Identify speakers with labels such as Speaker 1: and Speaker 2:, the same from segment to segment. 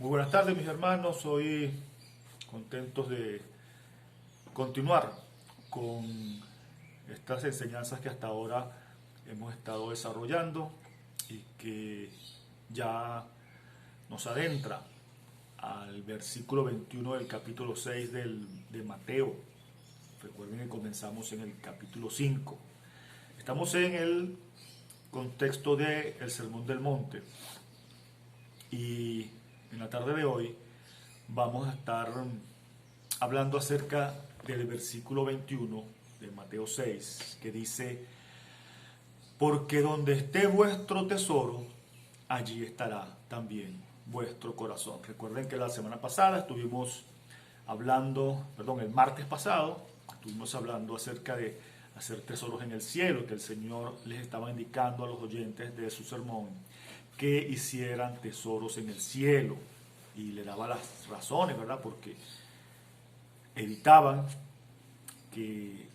Speaker 1: Muy buenas tardes, mis hermanos. Hoy contentos de continuar con estas enseñanzas que hasta ahora hemos estado desarrollando y que ya nos adentra al versículo 21 del capítulo 6 de Mateo. Recuerden que comenzamos en el capítulo 5. Estamos en el contexto del Sermón del Monte y en la tarde de hoy vamos a estar hablando acerca del versículo 21 de Mateo 6, que dice: porque donde esté vuestro tesoro, allí estará también vuestro corazón. Recuerden que la semana pasada estuvimos hablando, el martes pasado, estuvimos hablando acerca de hacer tesoros en el cielo, que el Señor les estaba indicando a los oyentes de su sermón que hicieran tesoros en el cielo, y le daba las razones, ¿verdad? Porque evitaban que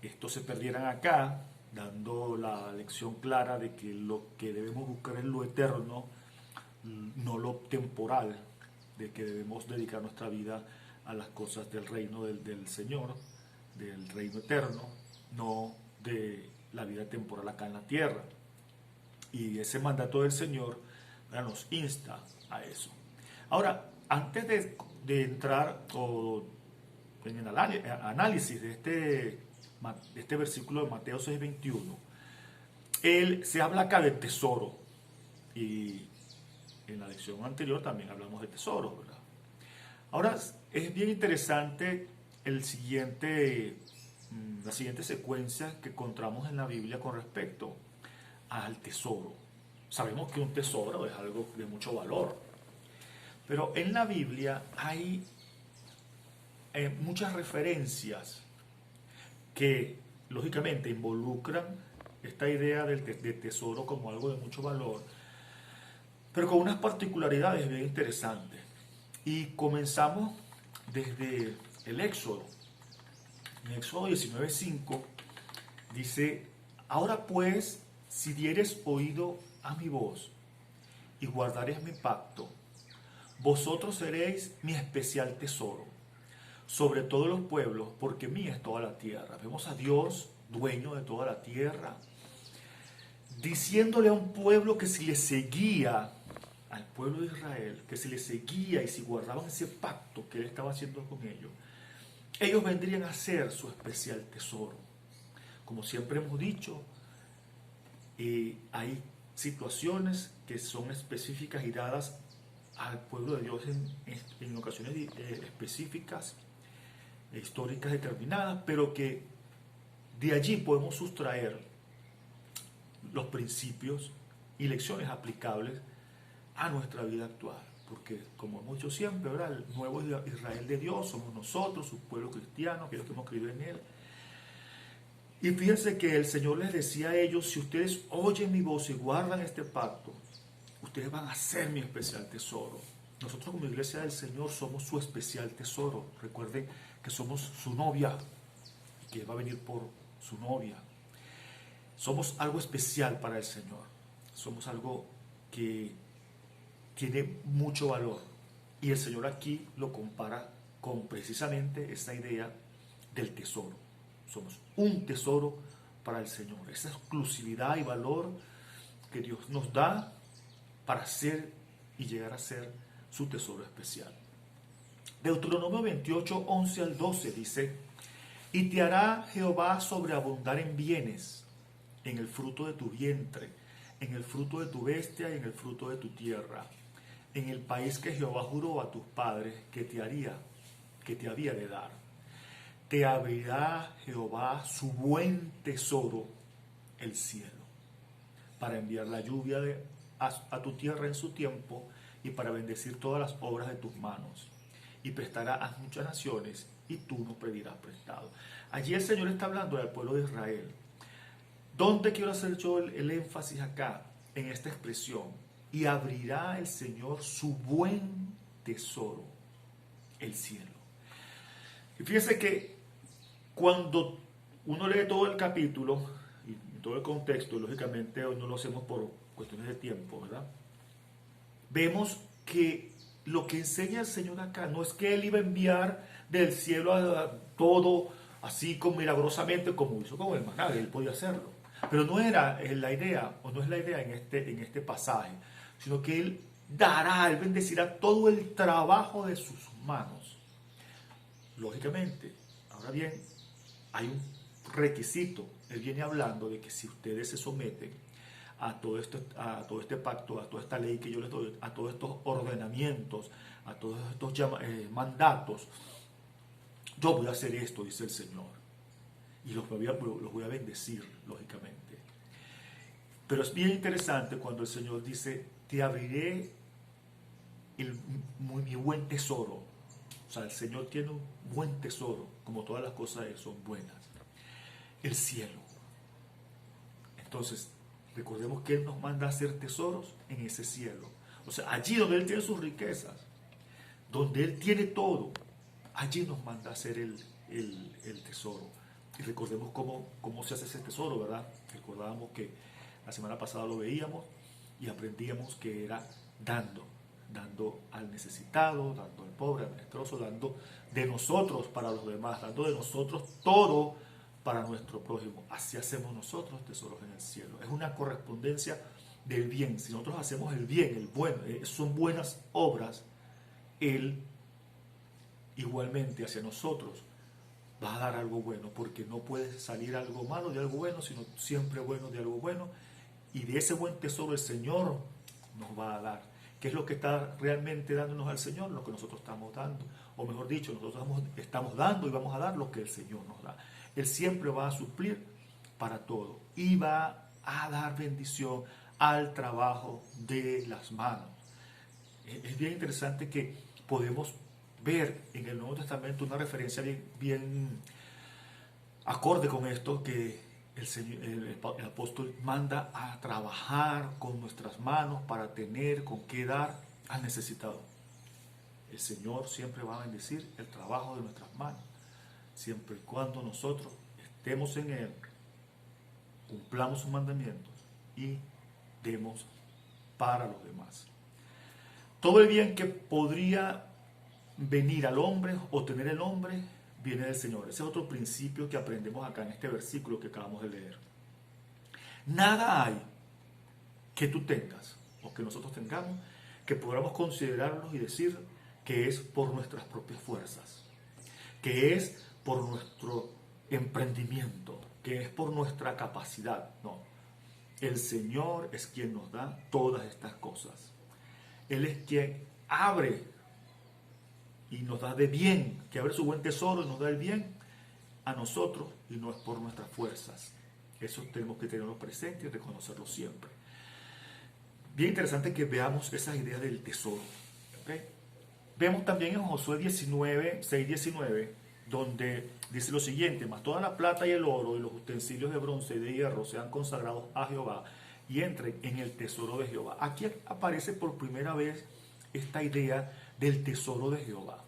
Speaker 1: estos se perdieran acá, dando la lección clara de que lo que debemos buscar es lo eterno, no lo temporal, de que debemos dedicar nuestra vida a las cosas del reino del Señor, del reino eterno, no de la vida temporal acá en la tierra. Y ese mandato del Señor, ¿verdad?, nos insta a eso. Ahora, antes de entrar en el análisis de este versículo de Mateo 6:21, se habla acá de tesoro. Y en la lección anterior también hablamos de tesoro, ¿verdad? Ahora, es bien interesante la siguiente secuencia que encontramos en la Biblia con respecto al tesoro. Sabemos que un tesoro es algo de mucho valor, pero en la Biblia hay muchas referencias que lógicamente involucran esta idea de tesoro como algo de mucho valor, pero con unas particularidades bien interesantes. Y comenzamos desde el Éxodo. En Éxodo 19:5 dice: ahora pues, si dieres oído a mi voz y guardaréis mi pacto, vosotros seréis mi especial tesoro sobre todos los pueblos, porque mía es toda la tierra. Vemos a Dios, dueño de toda la tierra, diciéndole a un pueblo que si le seguía, al pueblo de Israel, que si le seguía y si guardaban ese pacto que él estaba haciendo con ellos vendrían a ser su especial tesoro. Como siempre hemos dicho, hay situaciones que son específicas y dadas al pueblo de Dios en ocasiones específicas, históricas determinadas, pero que de allí podemos sustraer los principios y lecciones aplicables a nuestra vida actual. Porque, como hemos dicho siempre, ¿verdad?, el nuevo Israel de Dios somos nosotros, su pueblo cristiano, aquellos que hemos creído en Él. Y fíjense que el Señor les decía a ellos: si ustedes oyen mi voz y guardan este pacto, ustedes van a ser mi especial tesoro. Nosotros como iglesia del Señor somos su especial tesoro. Recuerden que somos su novia y que Él va a venir por su novia. Somos algo especial para el Señor. Somos algo que tiene mucho valor. Y el Señor aquí lo compara con precisamente esa idea del tesoro. Somos un tesoro para el Señor. Esa exclusividad y valor que Dios nos da para ser y llegar a ser su tesoro especial. Deuteronomio 28, 11 al 12 dice: y te hará Jehová sobreabundar en bienes, en el fruto de tu vientre, en el fruto de tu bestia y en el fruto de tu tierra, en el país que Jehová juró a tus padres que te había de dar. Te abrirá Jehová su buen tesoro, el cielo, para enviar la lluvia a tu tierra en su tiempo y para bendecir todas las obras de tus manos. Y prestará a muchas naciones y tú no pedirás prestado. Allí el Señor está hablando del pueblo de Israel. ¿Dónde quiero hacer yo el énfasis acá? En esta expresión: y abrirá el Señor su buen tesoro, el cielo. Y fíjense que cuando uno lee todo el capítulo y todo el contexto, lógicamente hoy no lo hacemos por cuestiones de tiempo, ¿verdad?, vemos que lo que enseña el Señor acá no es que Él iba a enviar del cielo a todo así como milagrosamente como hizo con el maná, Él podía hacerlo. Pero no era la idea, o no es la idea en este pasaje, sino que Él dará, Él bendecirá todo el trabajo de sus manos. Lógicamente, ahora bien, hay un requisito. Él viene hablando de que si ustedes se someten a todo este pacto, a toda esta ley que yo les doy, a todos estos ordenamientos, a todos estos mandatos, yo voy a hacer esto, dice el Señor. Y los voy a bendecir, lógicamente. Pero es bien interesante cuando el Señor dice, te abriré mi buen tesoro. O sea, el Señor tiene un buen tesoro, como todas las cosas son buenas. El cielo. Entonces, recordemos que Él nos manda a hacer tesoros en ese cielo. O sea, allí donde Él tiene sus riquezas, donde Él tiene todo, allí nos manda a hacer el tesoro. Y recordemos cómo se hace ese tesoro, ¿verdad? Recordábamos que la semana pasada lo veíamos y aprendíamos que era dando al necesitado, dando al pobre, al menesteroso, dando de nosotros para los demás, dando de nosotros todo para nuestro prójimo. Así hacemos nosotros tesoros en el cielo. Es una correspondencia del bien. Si nosotros hacemos el bien, el bueno, son buenas obras, Él igualmente hacia nosotros va a dar algo bueno, porque no puede salir algo malo de algo bueno, sino siempre bueno de algo bueno. Y de ese buen tesoro el Señor nos va a dar. ¿Qué es lo que está realmente dándonos al Señor? Lo que nosotros estamos dando. O mejor dicho, nosotros estamos dando y vamos a dar lo que el Señor nos da. Él siempre va a suplir para todo. Y va a dar bendición al trabajo de las manos. Es bien interesante que podemos ver en el Nuevo Testamento una referencia bien acorde con esto, que el apóstol manda a trabajar con nuestras manos para tener con qué dar al necesitado. El Señor siempre va a bendecir el trabajo de nuestras manos, siempre y cuando nosotros estemos en Él, cumplamos sus mandamientos y demos para los demás. Todo el bien que podría venir al hombre o tener el hombre viene del Señor. Ese es otro principio que aprendemos acá en este versículo que acabamos de leer. Nada hay que tú tengas o que nosotros tengamos que podamos considerarlos y decir que es por nuestras propias fuerzas, que es por nuestro emprendimiento, que es por nuestra capacidad. No, el Señor es quien nos da todas estas cosas. Él es quien abre y nos da de bien, que abre su buen tesoro y nos da el bien a nosotros, y no es por nuestras fuerzas. Eso tenemos que tenerlo presente y reconocerlo siempre. Bien interesante que veamos esas ideas del tesoro. ¿Okay? Vemos también en Josué 19, 6-19, donde dice lo siguiente: mas toda la plata y el oro y los utensilios de bronce y de hierro sean consagrados a Jehová y entren en el tesoro de Jehová. Aquí aparece por primera vez esta idea del tesoro de Jehová.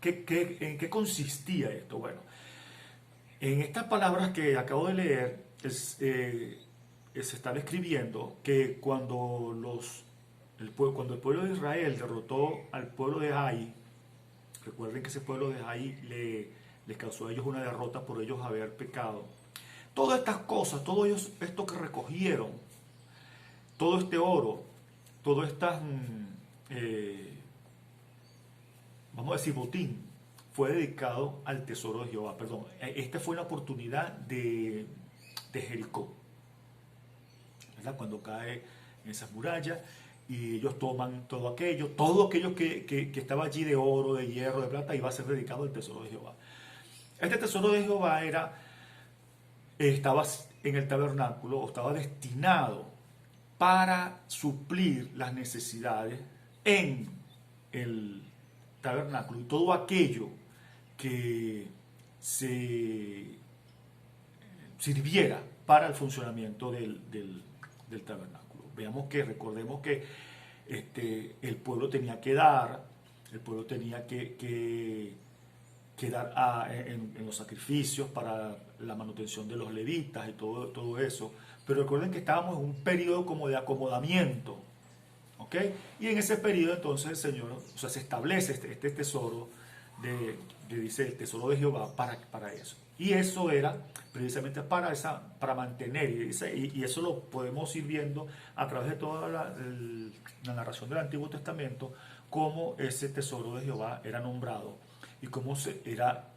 Speaker 1: ¿En qué consistía esto? Bueno, en estas palabras que acabo de leer, se está describiendo que cuando el pueblo de Israel derrotó al pueblo de Ai, recuerden que ese pueblo de Ai les causó a ellos una derrota por ellos haber pecado. Todas estas cosas, todo esto que recogieron, todo este oro, todo estas... vamos a decir botín, fue dedicado al tesoro de Jehová. Perdón, esta fue la oportunidad de Jericó, ¿verdad? Cuando cae en esas murallas y ellos toman todo aquello que estaba allí de oro, de hierro, de plata, iba a ser dedicado al tesoro de Jehová. Este tesoro de Jehová estaba en el tabernáculo, o estaba destinado para suplir las necesidades en el tabernáculo y todo aquello que se sirviera para el funcionamiento del tabernáculo. Recordemos que el pueblo tenía que dar, el pueblo tenía que dar en los sacrificios para la manutención de los levitas y todo eso. Pero recuerden que estábamos en un periodo como de acomodamiento, ¿Ok? Y en ese periodo entonces el Señor, o sea, se establece este tesoro dice el tesoro de Jehová para eso. Y eso era precisamente para mantener, y eso lo podemos ir viendo a través de toda la narración del Antiguo Testamento, cómo ese tesoro de Jehová era nombrado y cómo era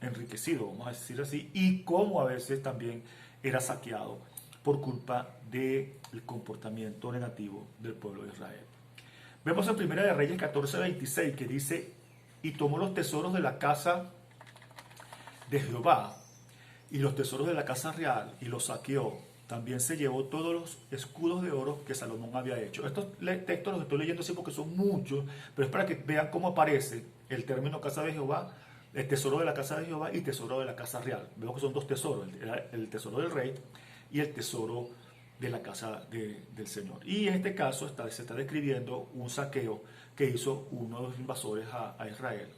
Speaker 1: enriquecido, vamos a decir así, y cómo a veces también era saqueado por culpa del comportamiento negativo del pueblo de Israel. Vemos en Primera de Reyes 14:26 que dice: y tomó los tesoros de la casa de Jehová y los tesoros de la casa real y los saqueó. También se llevó todos los escudos de oro que Salomón había hecho. Estos textos los estoy leyendo así porque son muchos, pero es para que vean cómo aparece el término casa de Jehová, el tesoro de la casa de Jehová y tesoro de la casa real. Vemos que son dos tesoros, el tesoro del rey y el tesoro de la casa del Señor. Y en este caso se está describiendo un saqueo que hizo uno de los invasores a Israel.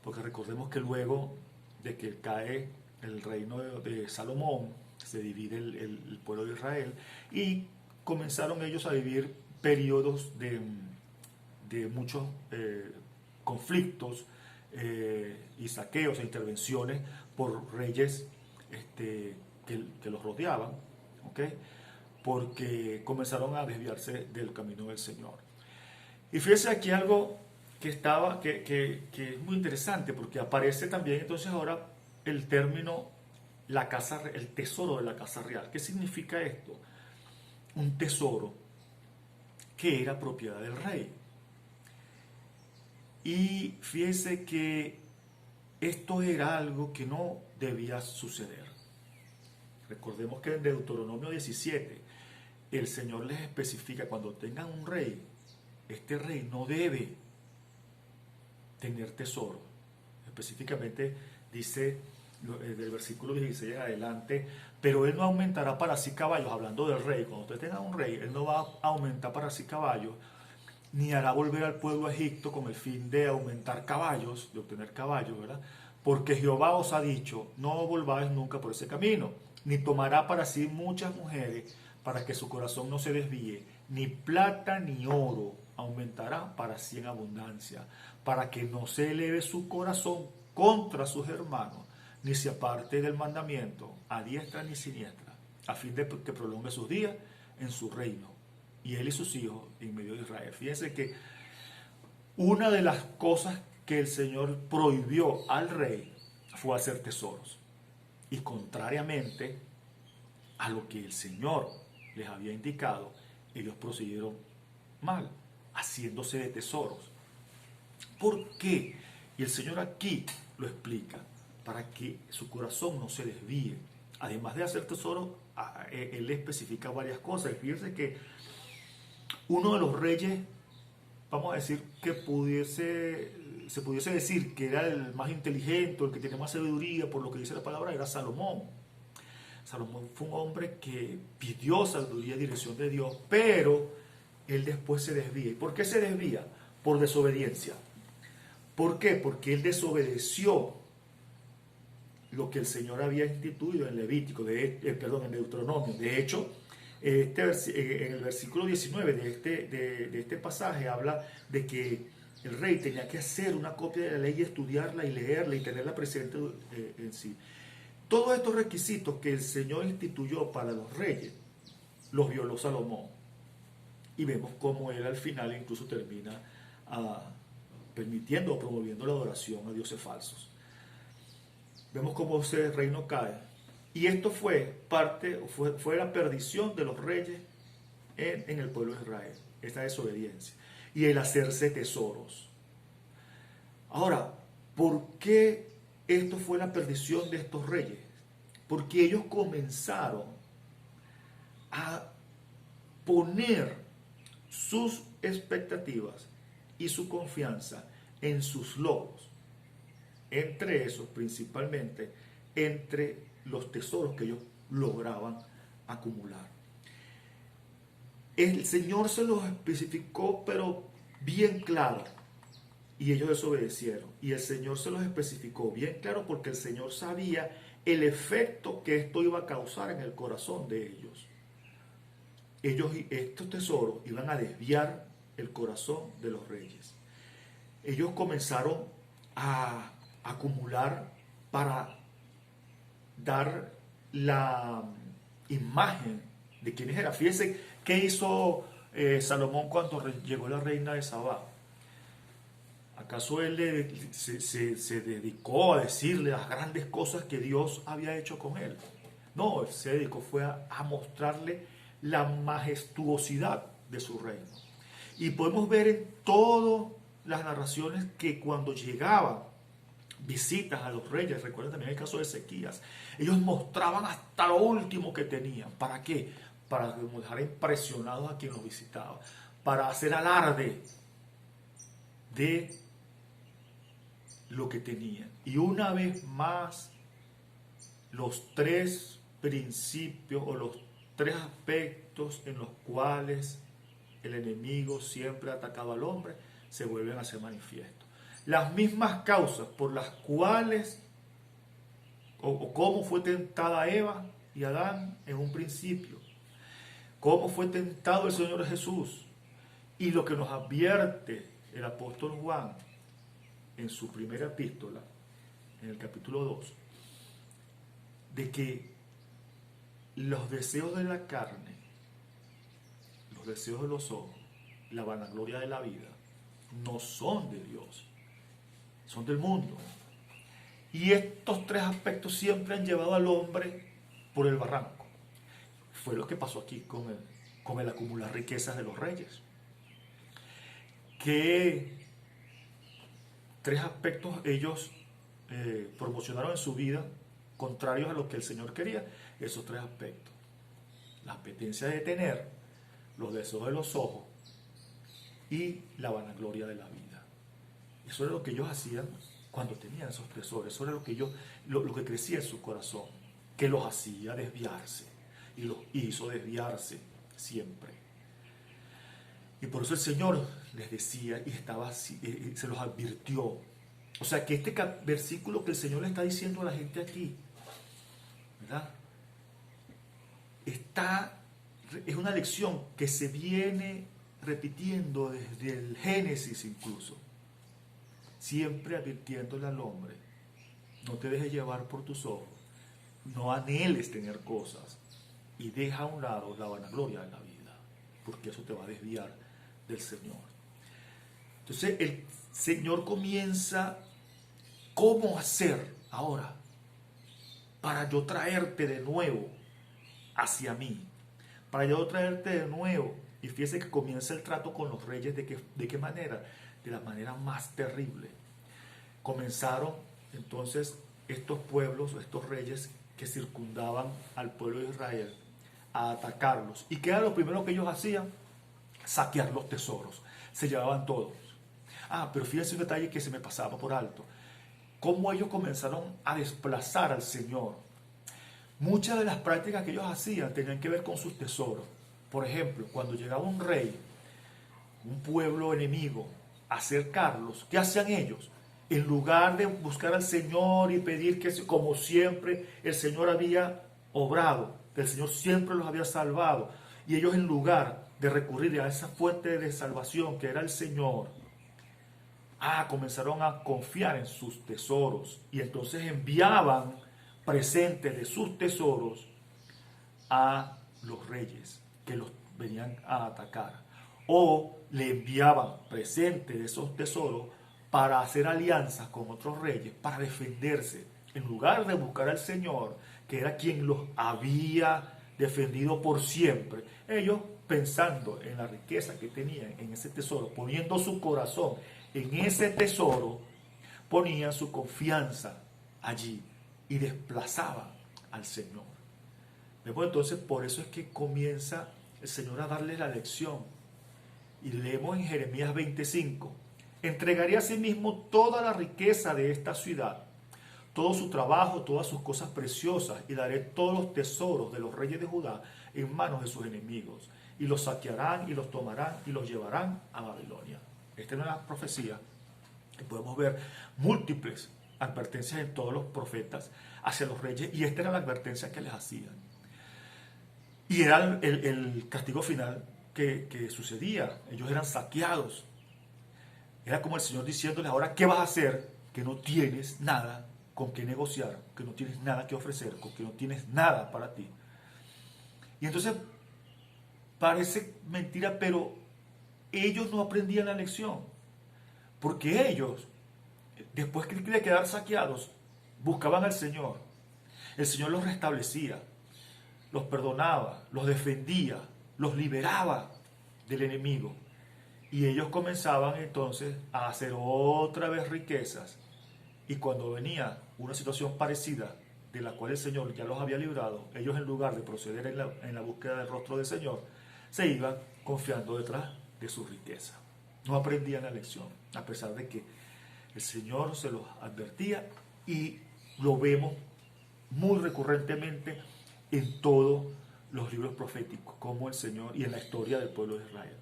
Speaker 1: Porque recordemos que luego de que cae el reino de Salomón, se divide el pueblo de Israel y comenzaron ellos a vivir periodos de muchos conflictos y saqueos e intervenciones por reyes que los rodeaban, ¿okay? Porque comenzaron a desviarse del camino del Señor. Y fíjense aquí algo que es muy interesante, porque aparece también entonces ahora el término el tesoro de la casa real. ¿Qué significa esto? Un tesoro que era propiedad del rey. Y fíjense que esto era algo que no debía suceder. Recordemos que en Deuteronomio 17 el Señor les especifica: cuando tengan un rey, este rey no debe tener tesoro. Específicamente dice del versículo 16 en adelante: pero él no aumentará para sí caballos, hablando del rey. Cuando usted tenga un rey, él no va a aumentar para sí caballos, ni hará volver al pueblo a Egipto con el fin de aumentar caballos, de obtener caballos, ¿verdad? Porque Jehová os ha dicho: no volváis nunca por ese camino, ni tomará para sí muchas mujeres, para que su corazón no se desvíe, ni plata ni oro aumentará para sí en abundancia, para que no se eleve su corazón contra sus hermanos, ni se aparte del mandamiento a diestra ni siniestra, a fin de que prolongue sus días en su reino, y él y sus hijos en medio de Israel. Fíjense que una de las cosas que el Señor prohibió al rey fue hacer tesoros. Y contrariamente a lo que el Señor les había indicado, ellos procedieron mal, haciéndose de tesoros. ¿Por qué? Y el Señor aquí lo explica: para que su corazón no se desvíe. Además de hacer tesoros, él especifica varias cosas. Y fíjense que uno de los reyes, vamos a decir, que se pudiese decir que era el más inteligente, el que tiene más sabiduría, por lo que dice la palabra, era Salomón. Salomón fue un hombre que pidió sabiduría y dirección de Dios, pero él después se desvía. ¿Y por qué se desvía? Por desobediencia. ¿Por qué? Porque él desobedeció lo que el Señor había instituido en Levítico, en Deuteronomio. De hecho, en el versículo 19 de este pasaje habla de que el rey tenía que hacer una copia de la ley y estudiarla y leerla y tenerla presente en sí. Todos estos requisitos que el Señor instituyó para los reyes, los violó Salomón. Y vemos cómo él al final incluso termina permitiendo o promoviendo la adoración a dioses falsos. Vemos cómo ese reino cae. Y esto fue la perdición de los reyes en el pueblo de Israel, esta desobediencia y el hacerse tesoros. Ahora, ¿por qué esto fue la perdición de estos reyes? Porque ellos comenzaron a poner sus expectativas y su confianza en sus logros, entre esos principalmente entre los tesoros que ellos lograban acumular. El Señor se los especificó, pero bien claro, y ellos desobedecieron. Y el Señor se los especificó bien claro porque el Señor sabía el efecto que esto iba a causar en el corazón de ellos. estos tesoros iban a desviar el corazón de los reyes. Ellos comenzaron a acumular para dar la imagen de quiénes eran. Fíjense qué hizo Salomón cuando llegó la reina de Sabá. ¿Acaso él se dedicó a decirle las grandes cosas que Dios había hecho con él? No, él se dedicó fue a mostrarle la majestuosidad de su reino. Y podemos ver en todas las narraciones que cuando llegaban visitas a los reyes, recuerden también el caso de Ezequías, ellos mostraban hasta lo último que tenían. ¿Para qué? Para dejar impresionados a quien los visitaba, para hacer alarde de lo que tenían. Y una vez más, los tres principios o los tres aspectos en los cuales el enemigo siempre ha atacado al hombre se vuelven a hacer manifiestos. Las mismas causas por las cuales o cómo fue tentada Eva y Adán en un principio, cómo fue tentado el Señor Jesús, y lo que nos advierte el apóstol Juan en su primera epístola, en el capítulo 2, de que los deseos de la carne, los deseos de los ojos, la vanagloria de la vida, no son de Dios, son del mundo. Y estos tres aspectos siempre han llevado al hombre por el barranco. Fue lo que pasó aquí con el acumular riquezas de los reyes. Que tres aspectos ellos promocionaron en su vida contrarios a lo que el Señor quería. Esos tres aspectos: la apetencia de tener, los deseos de los ojos y la vanagloria de la vida. Eso era lo que ellos hacían cuando tenían esos tesoros. Eso era lo que crecía en su corazón, que los hacía desviarse y los hizo desviarse siempre. Y por eso el Señor les decía y se los advirtió. O sea que este versículo que el Señor le está diciendo a la gente aquí, ¿verdad? Es una lección que se viene repitiendo desde el Génesis incluso. Siempre advirtiéndole al hombre: no te dejes llevar por tus ojos, no anheles tener cosas y deja a un lado la vanagloria de la vida, porque eso te va a desviar del Señor. Entonces el Señor comienza: ¿cómo hacer ahora para yo traerte de nuevo hacia mí? Para yo traerte de nuevo. Y fíjese que comienza el trato con los reyes. ¿De qué manera? De la manera más terrible. Comenzaron entonces estos pueblos, estos reyes que circundaban al pueblo de Israel, a atacarlos. ¿Y qué era lo primero que ellos hacían? Saquear los tesoros. Se llevaban todos. Pero fíjense un detalle que se me pasaba por alto: cómo ellos comenzaron a desplazar al Señor. Muchas de las prácticas que ellos hacían tenían que ver con sus tesoros. Por ejemplo, cuando llegaba un rey, un pueblo enemigo, a acercarlos, ¿qué hacían ellos? En lugar de buscar al Señor y pedir que, como siempre, el Señor había obrado, que el Señor siempre los había salvado, y ellos, en lugar de recurrir a esa fuente de salvación que era el Señor, comenzaron a confiar en sus tesoros, y entonces enviaban presentes de sus tesoros a los reyes que los venían a atacar, o le enviaban presentes de esos tesoros para hacer alianzas con otros reyes para defenderse, en lugar de buscar al Señor, que era quien los había defendido por siempre. Ellos, pensando en la riqueza que tenían en ese tesoro, poniendo su corazón en ese tesoro, ponían su confianza allí y desplazaban al Señor. Entonces, por eso es que comienza el Señor a darle la lección. Y leemos en Jeremías 25: entregaré a sí mismo toda la riqueza de esta ciudad, todo su trabajo, todas sus cosas preciosas, y daré todos los tesoros de los reyes de Judá en manos de sus enemigos, y los saquearán y los tomarán y los llevarán a Babilonia. Esta es una profecía que podemos ver múltiples advertencias en todos los profetas hacia los reyes, y esta era la advertencia que les hacían. Y era el castigo final que sucedía. Ellos eran saqueados. Era como el Señor diciéndoles, ahora, ¿qué vas a hacer? Que no tienes nada con qué negociar, que no tienes nada que ofrecer, con que no tienes nada para ti. Y entonces parece mentira, pero ellos no aprendían la lección. Porque ellos, después de quedar saqueados, buscaban al Señor. El Señor los restablecía, los perdonaba, los defendía, los liberaba del enemigo. Y ellos comenzaban entonces a hacer otra vez riquezas. Y cuando venía una situación parecida, de la cual el Señor ya los había librado, ellos en lugar de proceder en la búsqueda del rostro del Señor, se iban confiando detrás de su riqueza. No aprendían la lección, a pesar de que el Señor se los advertía, y lo vemos muy recurrentemente en todos los libros proféticos, como el Señor, y en la historia del pueblo de Israel,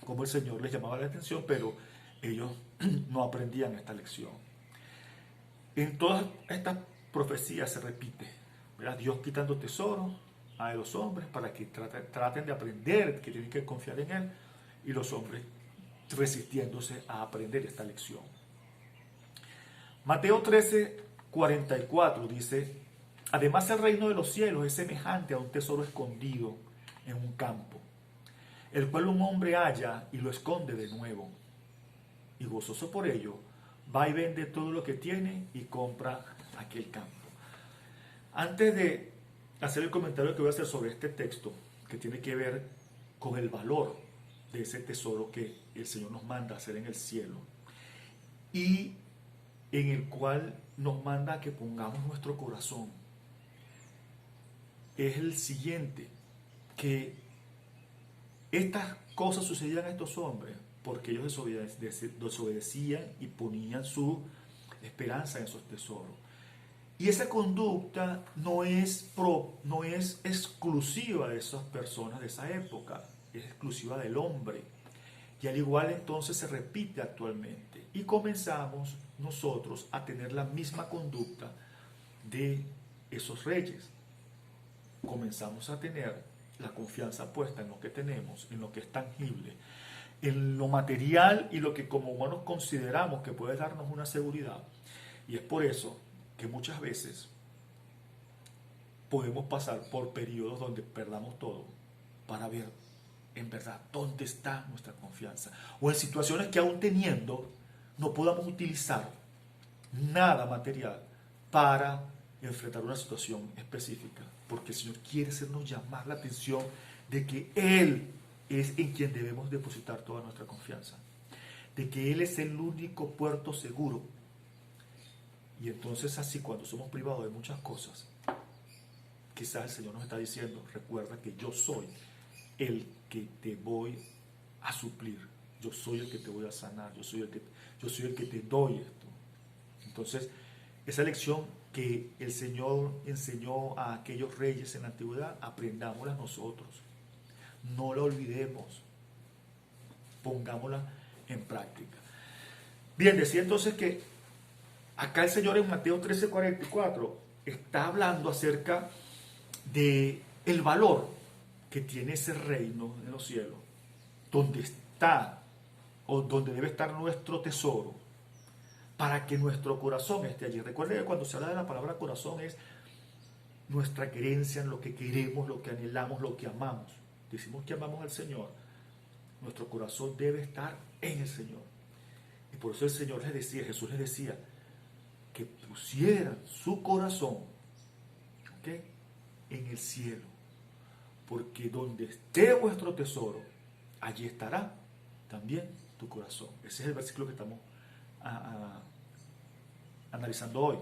Speaker 1: como el Señor les llamaba la atención, pero ellos no aprendían esta lección. En todas estas profecías se repite, ¿verdad? Dios quitando tesoros a los hombres para que traten de aprender, que tienen que confiar en Él, y los hombres resistiéndose a aprender esta lección. Mateo 13:44 dice, además el reino de los cielos es semejante a un tesoro escondido en un campo, el cual un hombre halla y lo esconde de nuevo, y gozoso por ello, va y vende todo lo que tiene y compra aquel campo. Antes de hacer el comentario que voy a hacer sobre este texto, que tiene que ver con el valor de ese tesoro que el Señor nos manda a hacer en el cielo, y en el cual nos manda a que pongamos nuestro corazón, es el siguiente, que estas cosas sucedían a estos hombres porque ellos desobedecían y ponían su esperanza en esos tesoros. Y esa conducta no es exclusiva de esas personas de esa época, es exclusiva del hombre. Y al igual entonces se repite actualmente. Y comenzamos nosotros a tener la misma conducta de esos reyes. Comenzamos a tener la confianza puesta en lo que tenemos, en lo que es tangible, en lo material y lo que como humanos consideramos que puede darnos una seguridad. Y es por eso que muchas veces podemos pasar por periodos donde perdamos todo para ver en verdad dónde está nuestra confianza, o en situaciones que aún teniendo no podamos utilizar nada material para enfrentar una situación específica, porque el Señor quiere hacernos llamar la atención de que Él es en quien debemos depositar toda nuestra confianza, de que Él es el único puerto seguro. Y entonces así, cuando somos privados de muchas cosas, quizás el Señor nos está diciendo, recuerda que yo soy el que te voy a suplir, yo soy el que te voy a sanar, yo soy el que te doy esto. Entonces, esa lección que el Señor enseñó a aquellos reyes en la antigüedad, aprendámosla nosotros. No la olvidemos, pongámosla en práctica. Bien, decía entonces que acá el Señor en Mateo 13:44 está hablando acerca de el valor que tiene ese reino de los cielos, donde está o donde debe estar nuestro tesoro, para que nuestro corazón esté allí. Recuerden que cuando se habla de la palabra corazón es nuestra creencia en lo que queremos, lo que anhelamos, lo que amamos. Decimos que amamos al Señor, nuestro corazón debe estar en el Señor. Y por eso el Señor les decía, Jesús les decía, que pusieran su corazón, ¿okay?, en el cielo, porque donde esté vuestro tesoro, allí estará también tu corazón. Ese es el versículo que estamos analizando hoy.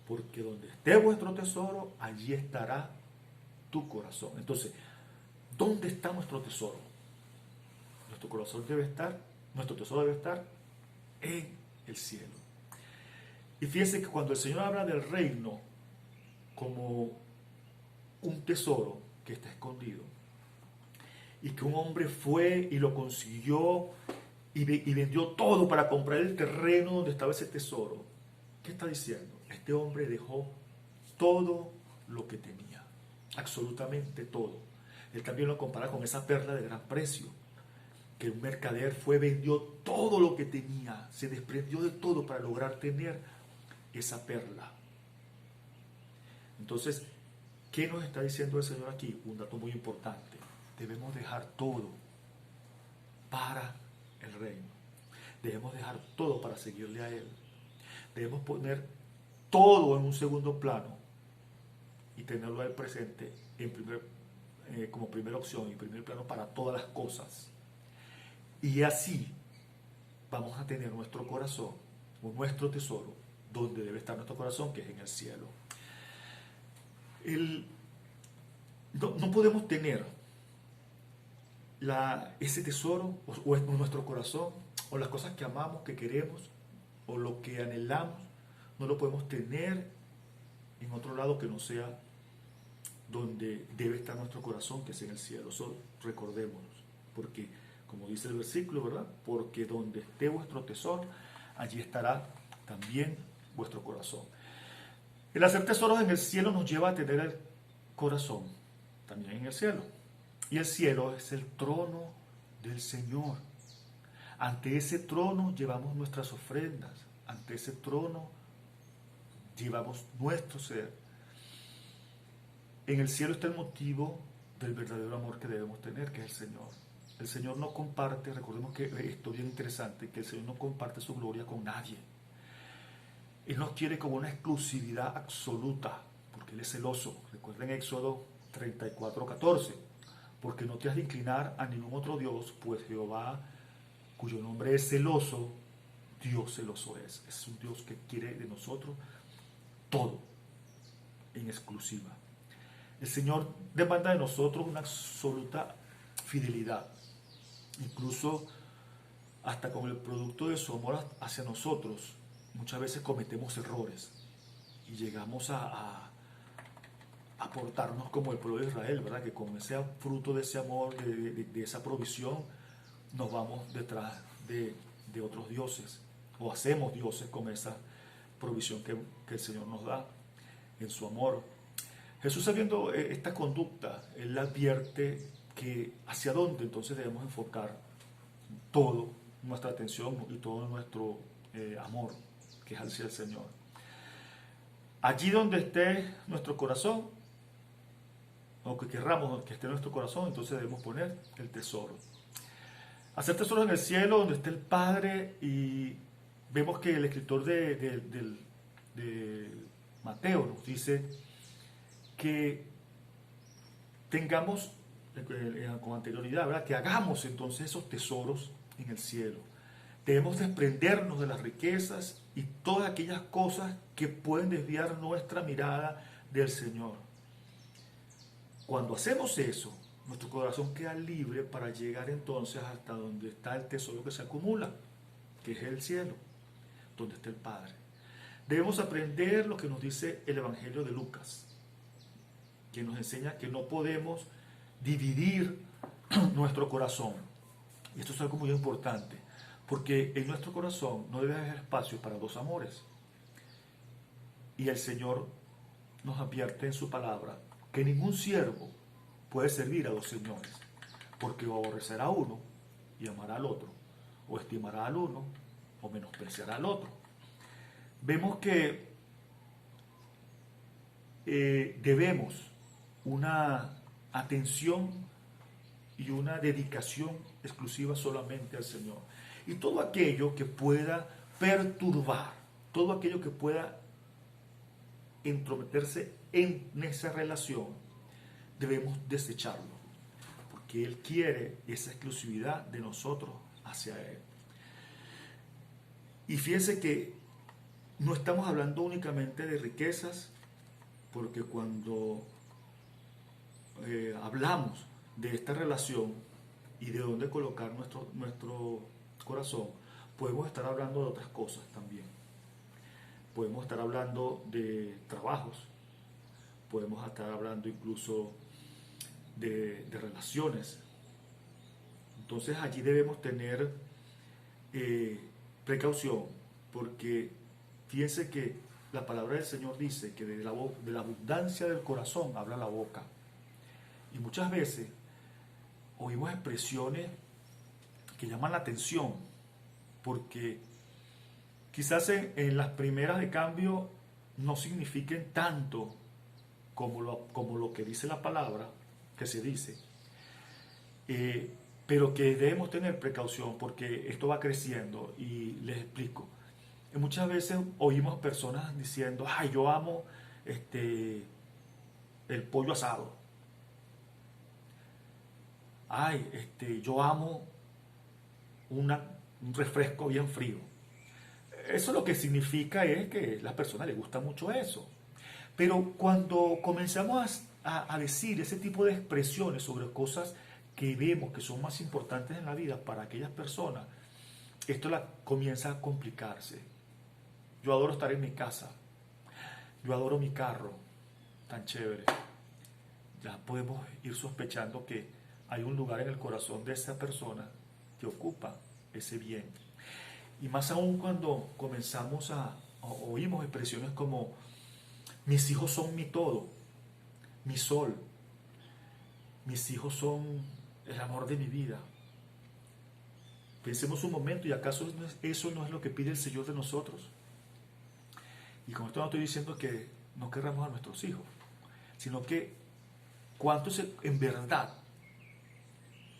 Speaker 1: Porque donde esté vuestro tesoro, allí estará tu corazón. Entonces, ¿dónde está nuestro tesoro? Nuestro tesoro debe estar en el cielo. Y fíjense que cuando el Señor habla del reino como un tesoro que está escondido, y que un hombre fue y lo consiguió y vendió todo para comprar el terreno donde estaba ese tesoro, ¿qué está diciendo? Este hombre dejó todo lo que tenía. absolutamente todo. Él también lo compara con esa perla de gran precio, que un mercader vendió todo lo que tenía, se desprendió de todo para lograr tener esa perla. Entonces, ¿qué nos está diciendo el Señor aquí? Un dato muy importante. Debemos dejar todo para el reino. Debemos dejar todo para seguirle a Él. Debemos poner todo en un segundo plano y tenerlo a Él presente como primera opción y primer plano para todas las cosas. Y así vamos a tener nuestro corazón, o nuestro tesoro, donde debe estar nuestro corazón, que es en el cielo. No podemos tener ese tesoro o nuestro corazón, o las cosas que amamos, que queremos, o lo que anhelamos, no lo podemos tener en otro lado que no sea donde debe estar nuestro corazón, que es en el cielo. Eso recordémonos, porque como dice el versículo, ¿verdad? Porque donde esté vuestro tesoro, allí estará también vuestro corazón. El hacer tesoros en el cielo nos lleva a tener el corazón también en el cielo. Y el cielo es el trono del Señor. Ante ese trono llevamos nuestras ofrendas. Ante ese trono llevamos nuestro ser. En el cielo está el motivo del verdadero amor que debemos tener, que es el Señor. El Señor no comparte, recordemos que esto es bien interesante, que el Señor no comparte su gloria con nadie. Él nos quiere como una exclusividad absoluta, porque Él es celoso. Recuerden Éxodo 34:14, porque no te has de inclinar a ningún otro Dios, pues Jehová, cuyo nombre es celoso, Dios celoso es. Es un Dios que quiere de nosotros todo, en exclusiva. El Señor demanda de nosotros una absoluta fidelidad, incluso hasta con el producto de su amor hacia nosotros. Muchas veces cometemos errores y llegamos a portarnos como el pueblo de Israel, ¿verdad? Que con ese fruto de ese amor, de esa provisión, nos vamos detrás de otros dioses, o hacemos dioses con esa provisión que el Señor nos da en su amor. Jesús, sabiendo esta conducta, Él advierte que hacia dónde entonces debemos enfocar toda nuestra atención y todo nuestro amor, que es hacia el Señor. Allí donde esté nuestro corazón, o que querramos que esté nuestro corazón, entonces debemos poner el tesoro. Hacer tesoros en el cielo, donde esté el Padre, y vemos que el escritor de Mateo nos dice que tengamos con anterioridad, ¿verdad? Que hagamos entonces esos tesoros en el cielo. Debemos desprendernos de las riquezas y todas aquellas cosas que pueden desviar nuestra mirada del Señor. Cuando hacemos eso, nuestro corazón queda libre para llegar entonces hasta donde está el tesoro que se acumula, que es el cielo, donde está el Padre. Debemos aprender lo que nos dice el Evangelio de Lucas, que nos enseña que no podemos dividir nuestro corazón. Y esto es algo muy importante, porque en nuestro corazón no debe haber espacio para dos amores. Y el Señor nos advierte en su palabra que ningún siervo puede servir a dos señores, porque o aborrecerá a uno y amará al otro, o estimará al uno o menospreciará al otro. Vemos que debemos una atención y una dedicación exclusiva solamente al Señor. Y todo aquello que pueda perturbar, todo aquello que pueda entrometerse en esa relación, debemos desecharlo, porque Él quiere esa exclusividad de nosotros hacia Él. Y fíjense que no estamos hablando únicamente de riquezas, porque cuando hablamos de esta relación y de dónde colocar nuestro corazón, podemos estar hablando de otras cosas también. Podemos estar hablando de trabajos, podemos estar hablando incluso de relaciones. Entonces allí debemos tener precaución, porque fíjense que la palabra del Señor dice que de la abundancia del corazón habla la boca. Y muchas veces oímos expresiones que llaman la atención, porque quizás en las primeras de cambio no signifiquen tanto como lo que dice la palabra, que se dice, pero que debemos tener precaución porque esto va creciendo y les explico. Muchas veces oímos personas diciendo, ay, yo amo el pollo asado, ay, yo amo un refresco bien frío. Eso lo que significa es que a las personas les gusta mucho eso. Pero cuando comenzamos a decir ese tipo de expresiones sobre cosas que vemos que son más importantes en la vida para aquellas personas, esto comienza a complicarse. Yo adoro estar en mi casa, yo adoro mi carro, tan chévere. Ya podemos ir sospechando que hay un lugar en el corazón de esa persona que ocupa ese bien. Y más aún cuando comenzamos oímos expresiones como mis hijos son mi todo, mi sol, mis hijos son el amor de mi vida. Pensemos un momento, ¿y acaso eso no es lo que pide el Señor de nosotros? Y con esto no estoy diciendo que no querramos a nuestros hijos, sino que en verdad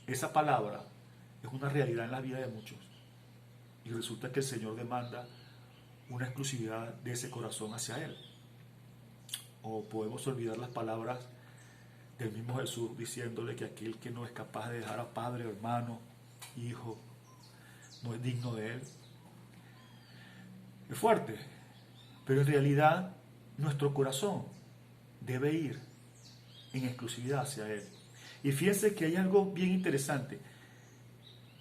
Speaker 1: esa palabra es una realidad en la vida de muchos. Y resulta que el Señor demanda una exclusividad de ese corazón hacia Él. O podemos olvidar las palabras del mismo Jesús diciéndole que aquel que no es capaz de dejar a padre, hermano, hijo, no es digno de Él. Es fuerte, pero en realidad nuestro corazón debe ir en exclusividad hacia Él. Y fíjense que hay algo bien interesante.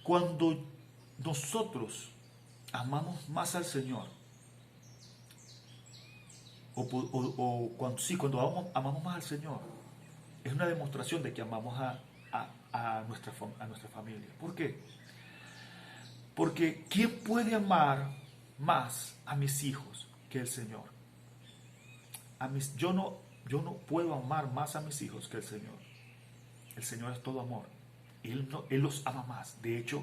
Speaker 1: Cuando nosotros amamos más al Señor, cuando amamos más al Señor, es una demostración de que amamos a nuestra familia. ¿Por qué? Porque ¿quién puede amar más a mis hijos que el Señor? Yo no puedo amar más a mis hijos que el Señor. El Señor es todo amor. Él los ama más. De hecho,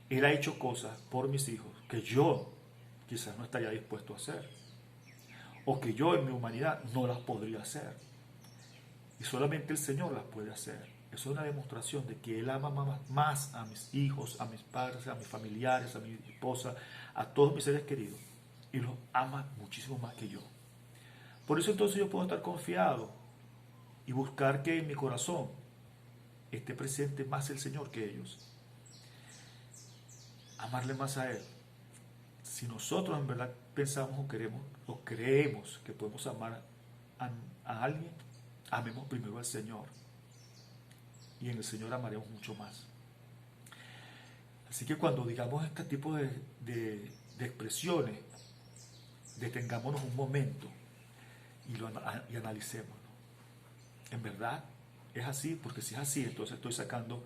Speaker 1: Él ha hecho cosas por mis hijos que yo quizás no estaría dispuesto a hacer. O que yo en mi humanidad no las podría hacer. Y solamente el Señor las puede hacer. Eso es una demostración de que Él ama más a mis hijos, a mis padres, a mis familiares, a mi esposa, a todos mis seres queridos. Y los ama muchísimo más que yo. Por eso entonces yo puedo estar confiado y buscar que en mi corazón esté presente más el Señor que ellos. Amarle más a Él. Si nosotros en verdad pensamos o creemos que podemos amar a alguien, amemos primero al Señor. Y en el Señor amaremos mucho más. Así que cuando digamos este tipo de expresiones, detengámonos un momento y analicemos. En verdad es así, porque si es así, entonces estoy sacando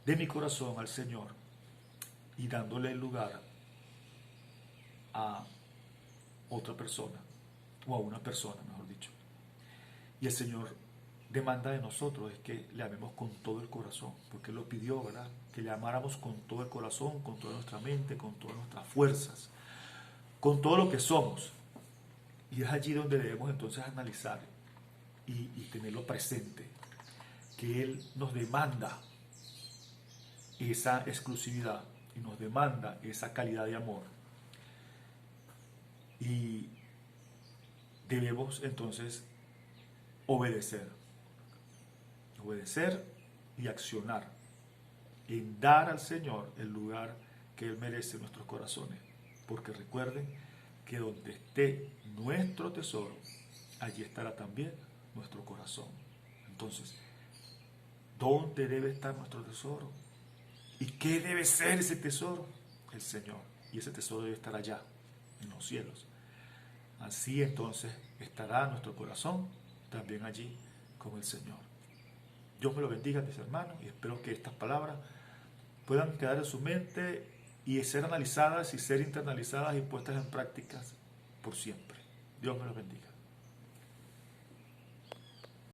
Speaker 1: de mi corazón al Señor y dándole el lugar a otra persona, o a una persona, mejor dicho. Y el Señor demanda de nosotros es que le amemos con todo el corazón, porque Él lo pidió, ¿verdad? Que le amáramos con todo el corazón, con toda nuestra mente, con todas nuestras fuerzas, con todo lo que somos. Y es allí donde debemos entonces analizar y tenerlo presente, que Él nos demanda esa exclusividad y nos demanda esa calidad de amor. Y debemos entonces obedecer y accionar en dar al Señor el lugar que Él merece en nuestros corazones. Porque recuerden que donde esté nuestro tesoro, allí estará también nuestro corazón. Entonces, ¿dónde debe estar nuestro tesoro? ¿Y qué debe ser ese tesoro? El Señor. Y ese tesoro debe estar allá, en los cielos. Así entonces estará nuestro corazón también allí con el Señor. Dios me lo bendiga, mis hermanos, y espero que estas palabras puedan quedar en su mente y ser analizadas y ser internalizadas y puestas en prácticas por siempre. Dios me lo bendiga.